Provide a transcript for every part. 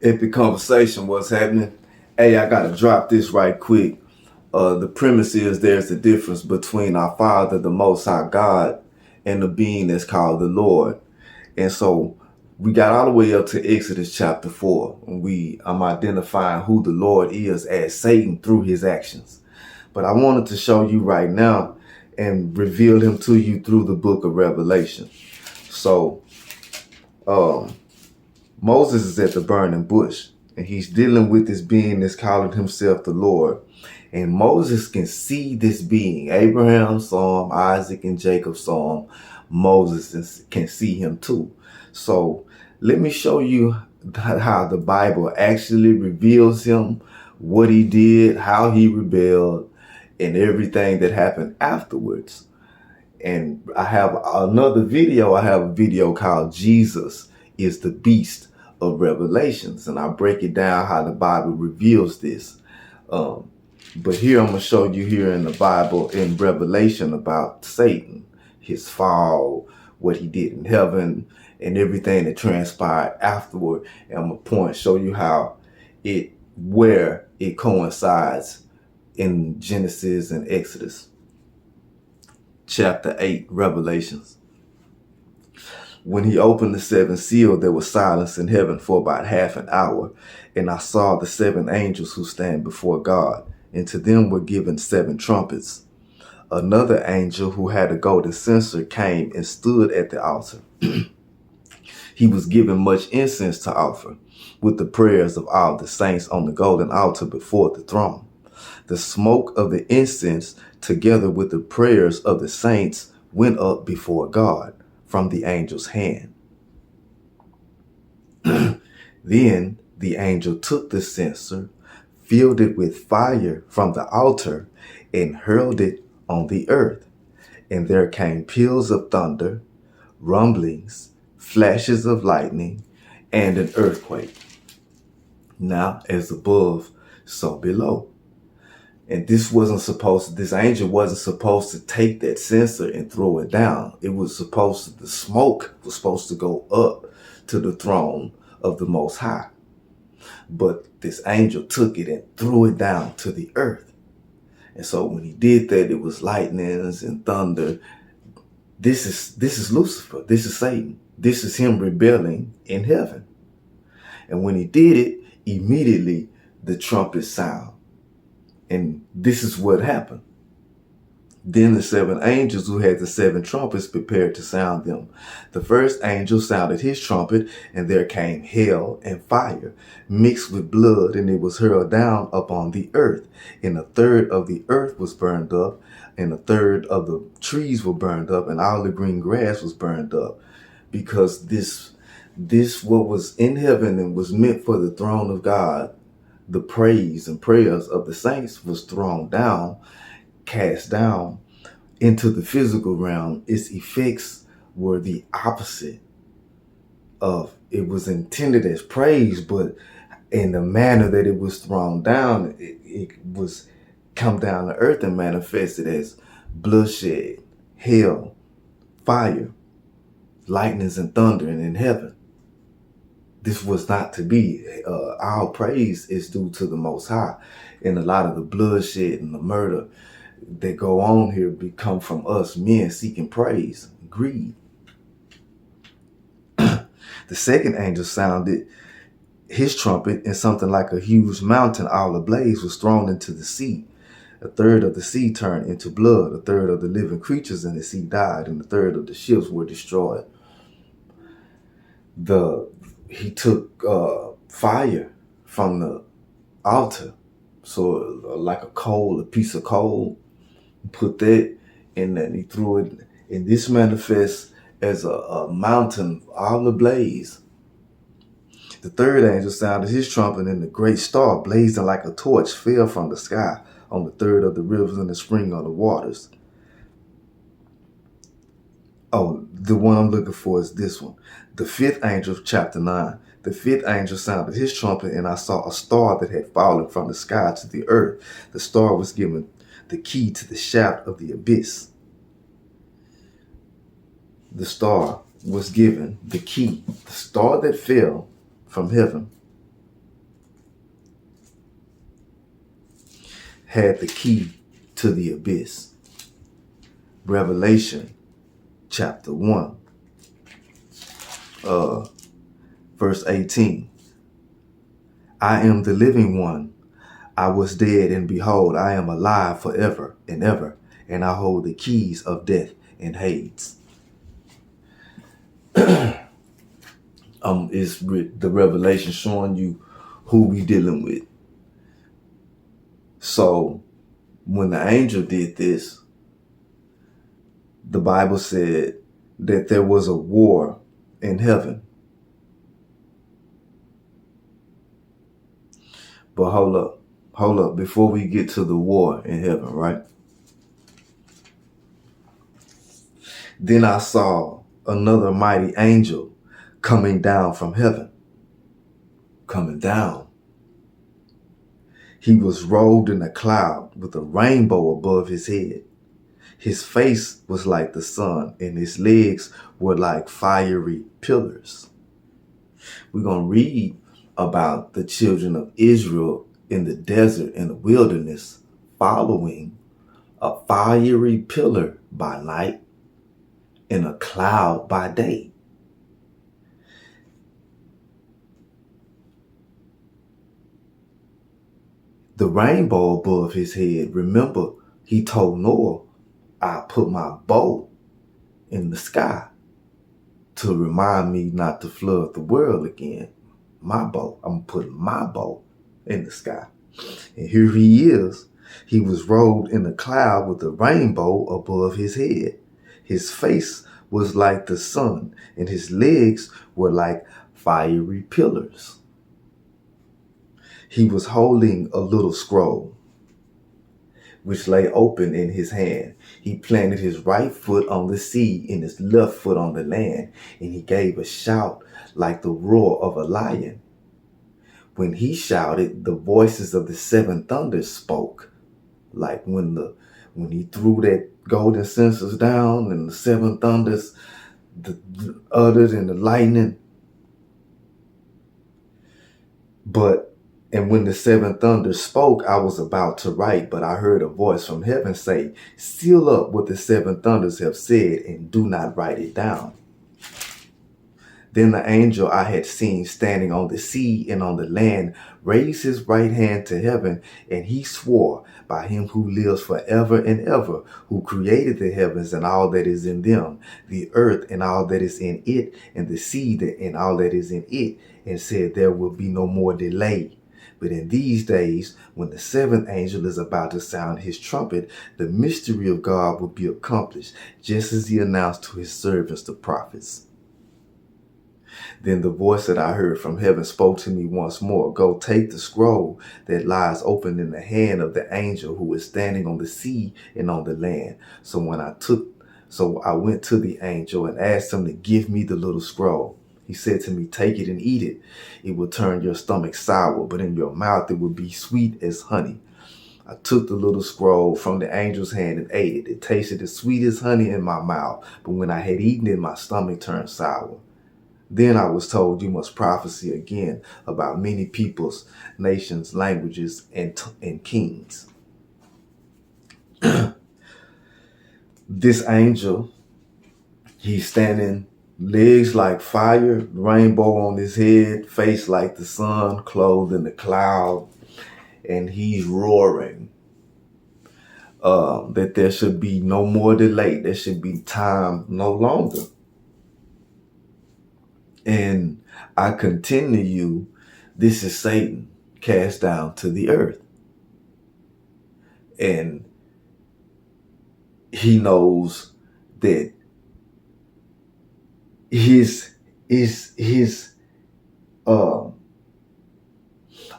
Epic conversation. What's happening? Hey, I gotta drop this right quick. The premise is there's a difference between our Father, the Most High God, and the being that's called the Lord. And so we got all the way up to Exodus chapter 4. And I'm identifying who the Lord is as Satan through his actions. But I wanted to show you right now and reveal him to you through the book of Revelation. So, Moses is at the burning bush, and he's dealing with this being that's calling himself the Lord. And Moses can see this being. Abraham saw him, Isaac and Jacob saw him. Moses can see him too. So let me show you how the Bible actually reveals him, what he did, how he rebelled, and everything that happened afterwards. And I have another video. I have a video called Jesus is the Beast of Revelations. And I break it down how the Bible reveals this. But here I'm going to show you here in the Bible in Revelation about Satan, his fall, what he did in heaven, and everything that transpired afterward. And I'm going to show you where it coincides in Genesis and Exodus. Chapter 8, Revelations. When he opened the seventh seal, there was silence in heaven for about half an hour. And I saw the seven angels who stand before God, and to them were given seven trumpets. Another angel who had a golden censer came and stood at the altar. He was given much incense to offer, with the prayers of all the saints on the golden altar before the throne. The smoke of the incense, together with the prayers of the saints, went up before God from the angel's hand. Then the angel took the censer, filled it with fire from the altar, and hurled it on the earth. And there came peals of thunder, rumblings, flashes of lightning, and an earthquake. Now, as above, so below. And this angel wasn't supposed to take that censer and throw it down. The smoke was supposed to go up to the throne of the Most High. But this angel took it and threw it down to the earth. And so when he did that, it was lightnings and thunder. This is Lucifer. This is Satan. This is him rebelling in heaven. And when he did it, immediately the trumpet sound. And this is what happened. Then the seven angels who had the seven trumpets prepared to sound them. The first angel sounded his trumpet, and there came hail and fire mixed with blood, and it was hurled down upon the earth. And a third of the earth was burned up, and a third of the trees were burned up, and all the green grass was burned up. Because this what was in heaven and was meant for the throne of God, the praise and prayers of the saints, was thrown down, cast down into the physical realm. Its effects were the opposite of it was intended as praise, but in the manner that it was thrown down, it was come down to earth and manifested as bloodshed, hail, fire, lightnings and thunder, and in heaven. This was not to be. Our praise is due to the Most High. And a lot of the bloodshed and the murder that go on here come from us men seeking praise, greed. The second angel sounded his trumpet, and something like a huge mountain all ablaze was thrown into the sea. A third of the sea turned into blood. A third of the living creatures in the sea died, and a third of the ships were destroyed. He took fire from the altar, so like a piece of coal, put that in there, and he threw it, and this manifests as a mountain all ablaze. The third angel sounded his trumpet, and the great star, blazing like a torch, fell from the sky on the third of the rivers and the spring of the waters. Oh, the one I'm looking for is this one. The fifth angel, chapter 9. The fifth angel sounded his trumpet, and I saw a star that had fallen from the sky to the earth. The star was given the key to the shaft of the abyss. The star was given the key. The star that fell from heaven had the key to the abyss. Revelation chapter 1, verse 18. I am the living one. I was dead, and behold, I am alive forever and ever, and I hold the keys of death and Hades. It's the revelation showing you who we dealing with. So when the angel did this, the Bible said that there was a war in heaven. But hold up, before we get to the war in heaven, right? Then I saw another mighty angel coming down from heaven. Coming down. He was robed in a cloud with a rainbow above his head. His face was like the sun, and his legs were like fiery pillars. We're going to read about the children of Israel in the desert, in the wilderness, following a fiery pillar by night and a cloud by day. The rainbow above his head, remember, he told Noah, I put my bow in the sky to remind me not to flood the world again. My bow, I'm putting my bow in the sky. And here he is. He was robed in a cloud with a rainbow above his head. His face was like the sun, and his legs were like fiery pillars. He was holding a little scroll, which lay open in his hand. He planted his right foot on the sea and his left foot on the land, and he gave a shout like the roar of a lion. When he shouted, the voices of the seven thunders spoke, like when he threw that golden censers down and the seven thunders uttered and the lightning. And when the seven thunders spoke, I was about to write, but I heard a voice from heaven say, seal up what the seven thunders have said and do not write it down. Then the angel I had seen standing on the sea and on the land raised his right hand to heaven, and he swore by him who lives forever and ever, who created the heavens and all that is in them, the earth and all that is in it, and the sea and all that is in it, and said there will be no more delay. But in these days, when the seventh angel is about to sound his trumpet, the mystery of God will be accomplished, just as he announced to his servants, the prophets. Then the voice that I heard from heaven spoke to me once more. Go take the scroll that lies open in the hand of the angel who is standing on the sea and on the land. So I went to the angel and asked him to give me the little scroll. He said to me, take it and eat it. It will turn your stomach sour, but in your mouth it will be sweet as honey. I took the little scroll from the angel's hand and ate it. It tasted as sweet as honey in my mouth, but when I had eaten it, my stomach turned sour. Then I was told, you must prophesy again about many peoples, nations, languages, and kings. This angel, he's standing, legs like fire, rainbow on his head, face like the sun, clothed in the cloud, and he's roaring that there should be no more delay. There should be time no longer. And I continue you, this is Satan cast down to the earth. And he knows that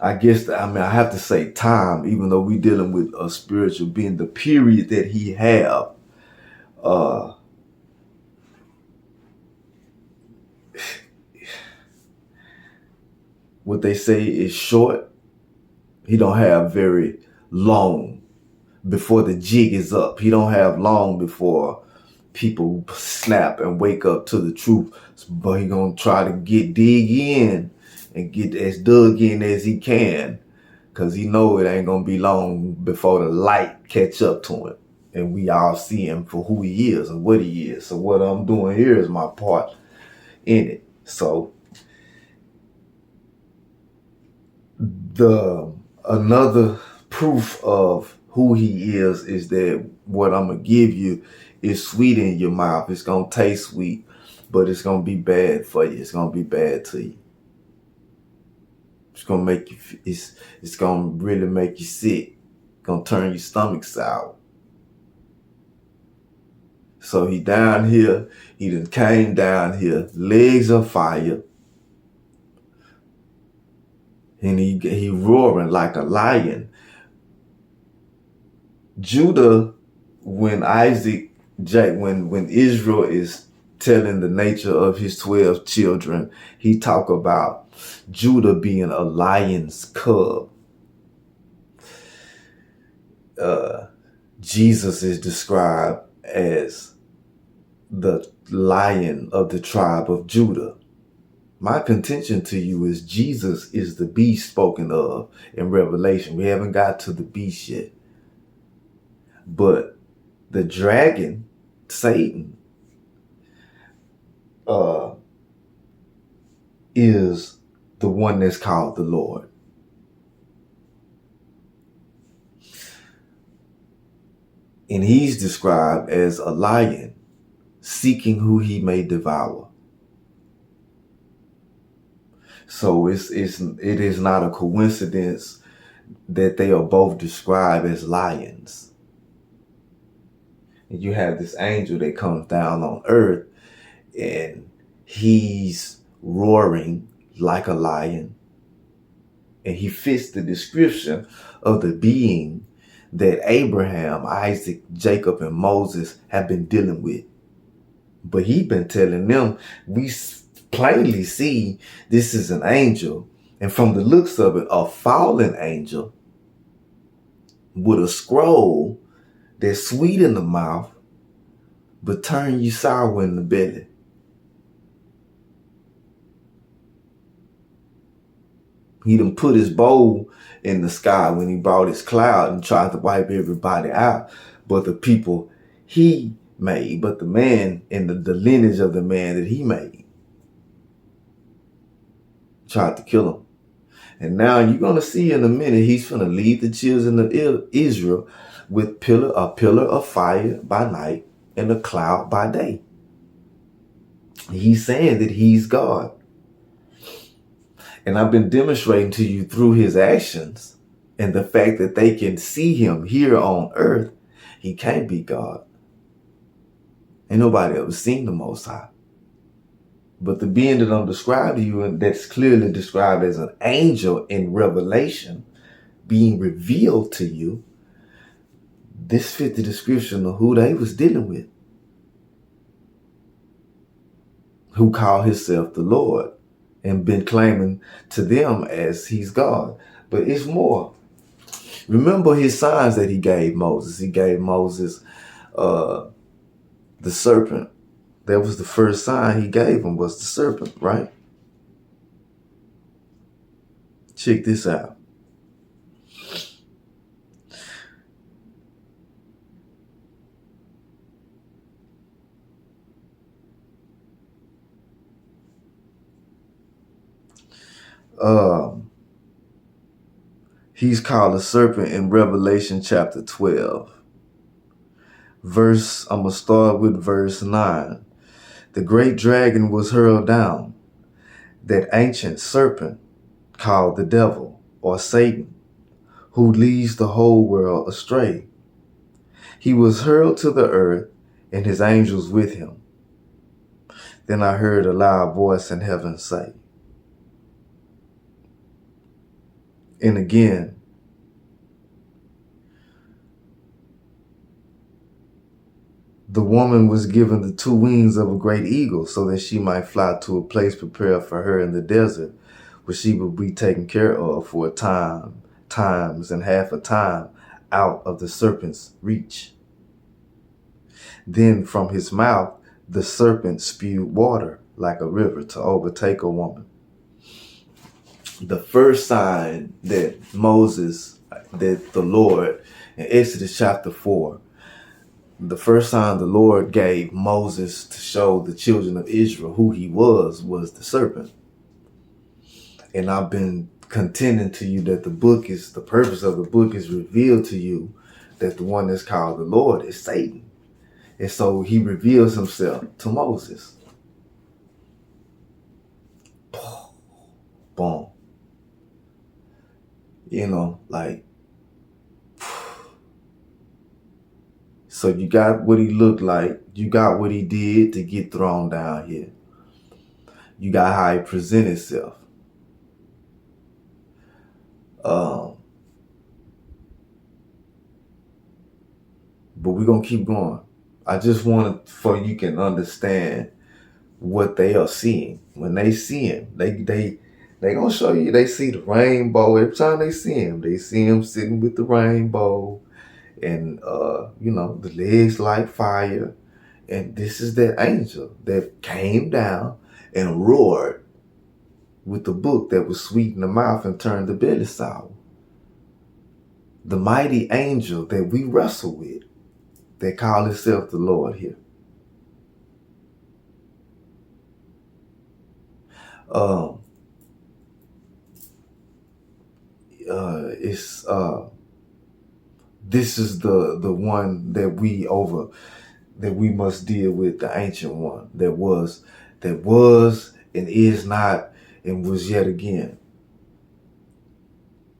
I have to say time, even though we're dealing with a spiritual being, the period that he have, what they say is short. He don't have very long before the jig is up. He don't have long before people snap and wake up to the truth. But he gonna try to dig in and get as dug in as he can, because he know it ain't gonna be long before the light catch up to him, and we all see him for who he is and what he is. So what I'm doing here is my part in it. So the another proof of who he is that what I'm gonna give you is sweet in your mouth. It's gonna taste sweet, but it's gonna be bad for you. It's gonna be bad to you. It's gonna make you. It's gonna really make you sick. Gonna turn your stomach sour. So he down here. He done came down here, legs of fire, and he roaring like a lion. Judah, when when Israel is telling the nature of his 12 children, he talk about Judah being a lion's cub. Jesus is described as the lion of the tribe of Judah. My contention to you is Jesus is the beast spoken of in Revelation. We haven't got to the beast yet. But the dragon, Satan, is the one that's called the Lord. And he's described as a lion seeking who he may devour. So it is not a coincidence that they are both described as lions. And you have this angel that comes down on earth and he's roaring like a lion. And he fits the description of the being that Abraham, Isaac, Jacob, and Moses have been dealing with. But he's been telling them, we plainly see this is an angel. And from the looks of it, a fallen angel with a scroll that's sweet in the mouth, but turn you sour in the belly. He done put his bow in the sky when he brought his cloud and tried to wipe everybody out. But the people he made, but the man and the lineage of the man that he made tried to kill him. And now you're going to see in a minute, he's going to lead the children of Israel with a pillar of fire by night and a cloud by day. He's saying that he's God. And I've been demonstrating to you through his actions and the fact that they can see him here on earth. He can't be God. Ain't nobody ever seen the Most High. But the being that I'm describing to you, and that's clearly described as an angel in Revelation, being revealed to you, this fit the description of who they was dealing with. Who called himself the Lord and been claiming to them as he's God. But it's more. Remember his signs that he gave Moses. He gave Moses the serpent. That was the first sign he gave him, was the serpent, right? Check this out. He's called a serpent in Revelation chapter 12. I'm going to start with verse 9. The great dragon was hurled down, that ancient serpent called the devil or Satan, who leads the whole world astray. He was hurled to the earth and his angels with him. Then I heard a loud voice in heaven say, and again, the woman was given the two wings of a great eagle so that she might fly to a place prepared for her in the desert, where she would be taken care of for times and half a time out of the serpent's reach. Then from his mouth, the serpent spewed water like a river to overtake a woman. the first sign that the Lord, in Exodus chapter 4, the first sign the Lord gave Moses to show the children of Israel who he was the serpent. And I've been contending to you that the purpose of the book is revealed to you that the one that's called the Lord is Satan. And so he reveals himself to Moses. Boom. Like, so you got what he looked like. You got what he did to get thrown down here. You got how he presented himself. But we're going to keep going. I just wanted for you can understand what they are seeing. When they see him, they going to show you, they see the rainbow. Every time they see him sitting with the rainbow and, the legs like fire. And this is that angel that came down and roared with the book that was sweet in the mouth and turned the belly sour. The mighty angel that we wrestle with, that call himself the Lord here. This is the one that we must deal with, the ancient one that was and is not and was yet again.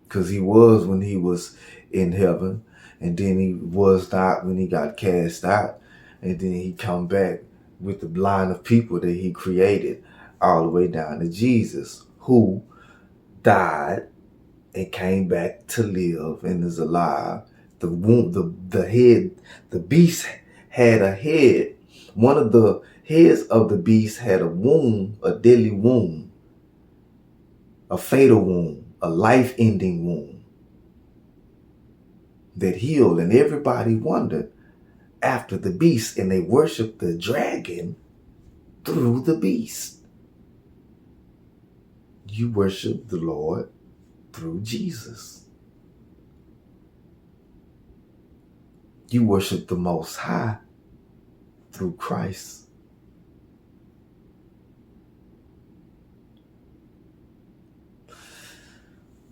Because he was when he was in heaven, and then he was not when he got cast out, and then he come back with the line of people that he created all the way down to Jesus, who died and came back to live and is alive. The beast had a head. One of the heads of the beast had a wound, a deadly wound, a fatal wound, a life-ending wound that healed, and everybody wondered after the beast, and they worshiped the dragon through the beast. You worship the Lord through Jesus. You worship the Most High through Christ.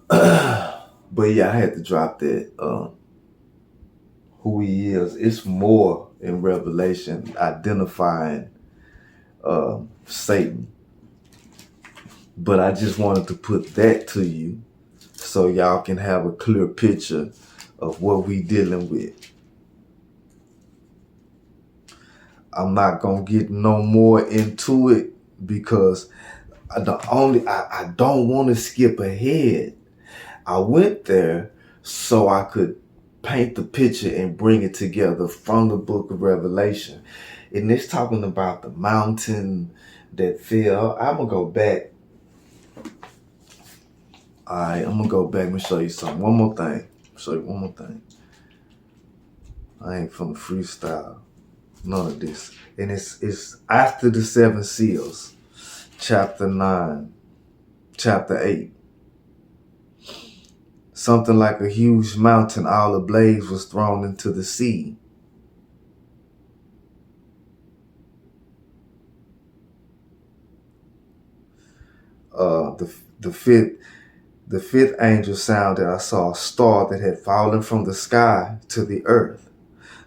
But yeah, I had to drop that. Who he is. It's more in Revelation identifying Satan. But I just wanted to put that to you so y'all can have a clear picture of what we dealing with. I'm not going to get no more into it because I don't want to skip ahead. I went there so I could paint the picture and bring it together from the book of Revelation. And it's talking about the mountain that fell. I'm going to go back. All right, I'm going to go back and show you something. One more thing. I ain't from the freestyle. None of this. And it's after the 7 seals. Chapter 9. Chapter 8. Something like a huge mountain all ablaze was thrown into the sea. The fifth angel sounded. I saw a star that had fallen from the sky to the earth.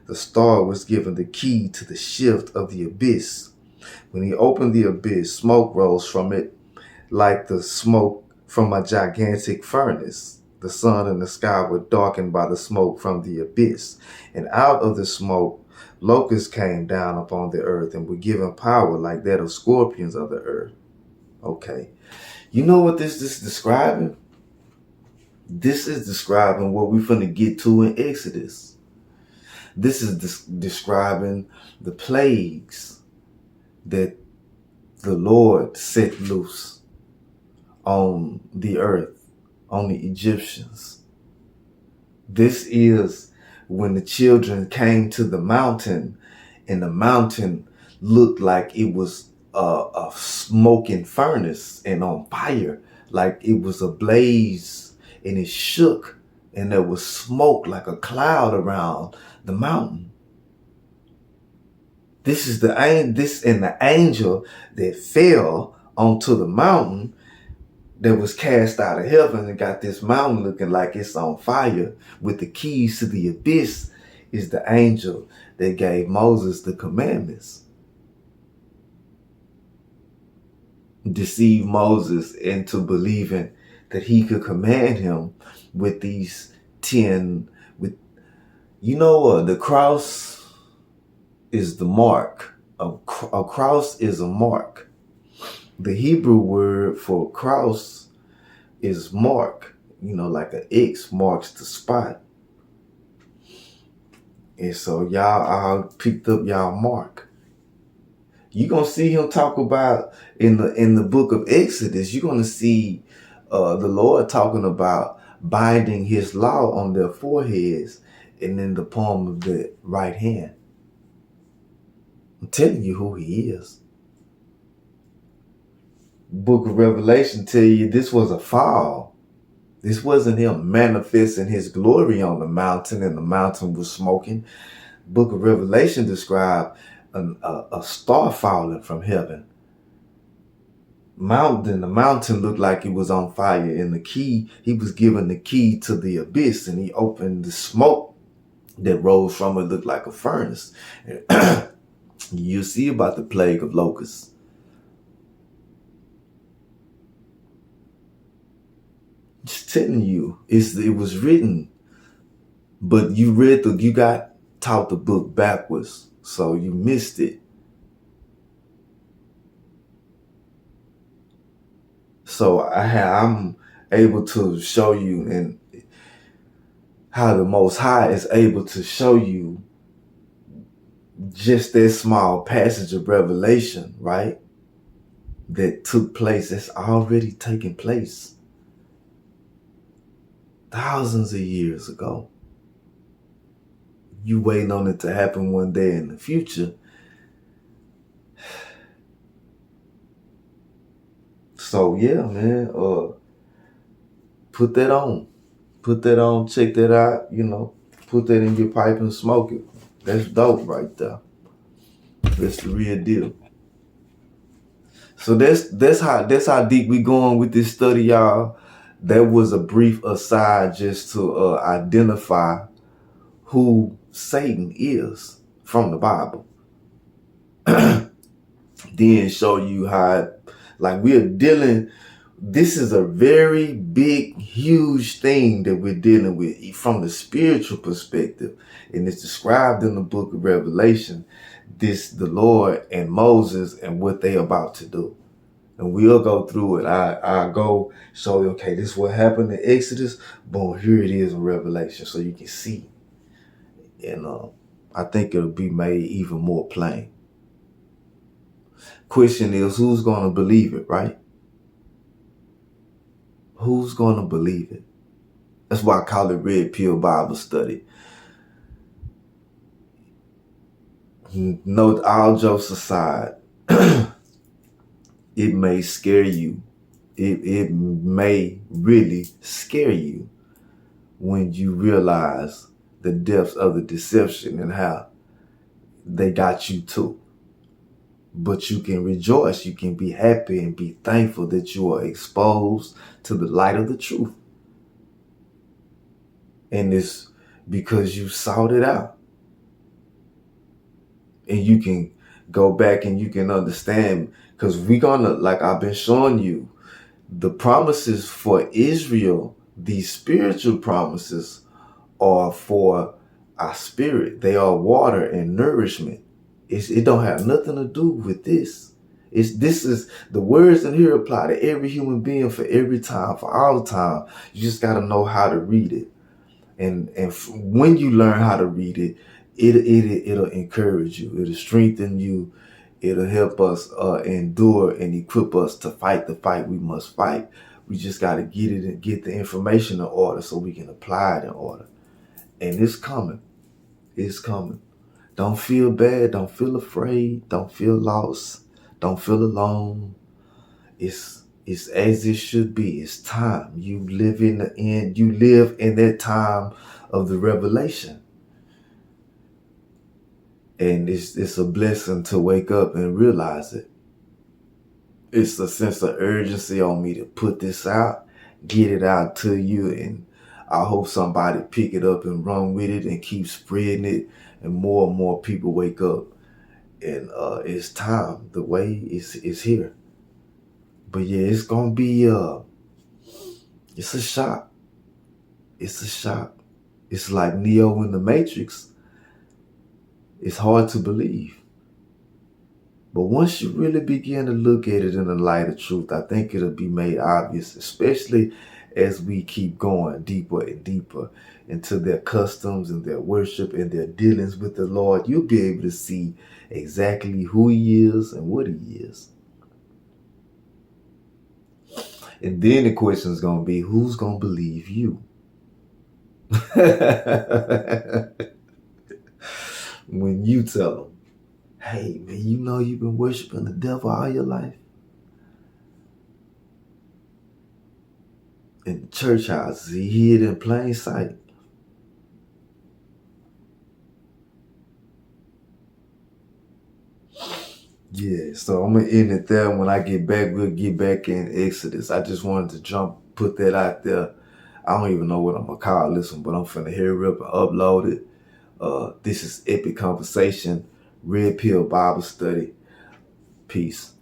The star was given the key to the shift of the abyss. When he opened the abyss, smoke rose from it like the smoke from a gigantic furnace. The sun and the sky were darkened by the smoke from the abyss. And out of the smoke, locusts came down upon the earth and were given power like that of scorpions of the earth. Okay. You know what this is describing? This is describing what we're finna get to in Exodus. This is describing the plagues that the Lord set loose on the earth, on the Egyptians. This is when the children came to the mountain, and the mountain looked like it was a smoking furnace and on fire, like it was a blaze, and it shook, and there was smoke like a cloud around the mountain. This is the angel that fell onto the mountain that was cast out of heaven and got this mountain looking like it's on fire with the keys to the abyss is the angel that gave Moses the commandments. Deceived Moses into believing that he could command him with these 10, the cross is the mark. A cross is a mark. The Hebrew word for cross is mark, like an X marks the spot. And so y'all all picked up y'all mark. You're gonna see him talk about in the book of Exodus, you're gonna see the Lord talking about binding his law on their foreheads and in the palm of the right hand. I'm telling you who he is. Book of Revelation tell you this was a fall. This wasn't him manifesting his glory on the mountain and the mountain was smoking. Book of Revelation described a star falling from heaven. The mountain looked like it was on fire, and he was given the key to the abyss, and he opened the smoke that rose from it, looked like a furnace. You see about the plague of locusts. Just telling you, it was written, but you got taught the book backwards, so you missed it. So I'm able to show you and how the Most High is able to show you just that small passage of revelation, right? That took place, that's already taken place thousands of years ago. You waiting on it to happen one day in the future. So yeah, man, put that on, check that out, put that in your pipe and smoke it. That's dope right there. That's the real deal. So that's how deep we going with this study, y'all. That was a brief aside just to identify who Satan is from the Bible. Then show you how, like, this is a very big, huge thing that we're dealing with from the spiritual perspective. And it's described in the book of Revelation, the Lord and Moses and what they about to do. And we'll go through it. I go show you, okay, this is what happened in Exodus. Boom, here it is in Revelation, so you can see. And I think it'll be made even more plain. Question is, who's going to believe it, right? Who's going to believe it? That's why I call it Red Pill Bible Study. Note, all jokes aside, it may scare you. It may really scare you when you realize the depths of the deception and how they got you too. But you can rejoice, you can be happy and be thankful that you are exposed to the light of the truth. And it's because you sought it out. And you can go back and you can understand, because we're gonna, like I've been showing you, the promises for Israel, these spiritual promises are for our spirit. They are water and nourishment. It don't have nothing to do with this. This is the words in here apply to every human being for every time, for all time. You just got to know how to read it. And when you learn how to read it, it'll encourage you. It'll strengthen you. It'll help us endure and equip us to fight the fight we must fight. We just got to get it and get the information in order so we can apply it in order. And it's coming. It's coming. Don't feel bad. Don't feel afraid. Don't feel lost. Don't feel alone. It's It's as it should be. It's time. You live in the end. You live in that time of the revelation. And it's a blessing to wake up and realize it. It's a sense of urgency on me to put this out, get it out to you, and I hope somebody pick it up and run with it and keep spreading it, and more people wake up. And it's time. The way is here. But yeah, it's gonna be it's a shock. It's a shock. It's like Neo in the Matrix. It's hard to believe. But once you really begin to look at it in the light of truth, I think it'll be made obvious, especially as we keep going deeper and deeper into their customs and their worship and their dealings with the Lord. You'll be able to see exactly who He is and what He is. And then the question is going to be, who's going to believe you? When you tell them, hey, man, you know you've been worshiping the devil all your life. In the church houses, he hid in plain sight. Yeah, so I'm going to end it there. When I get back, we'll get back in Exodus. I just wanted to put that out there. I don't even know what I'm going to call this one, but I'm finna hurry up and upload it. This is Epic Conversation, Red Pill Bible Study. Peace.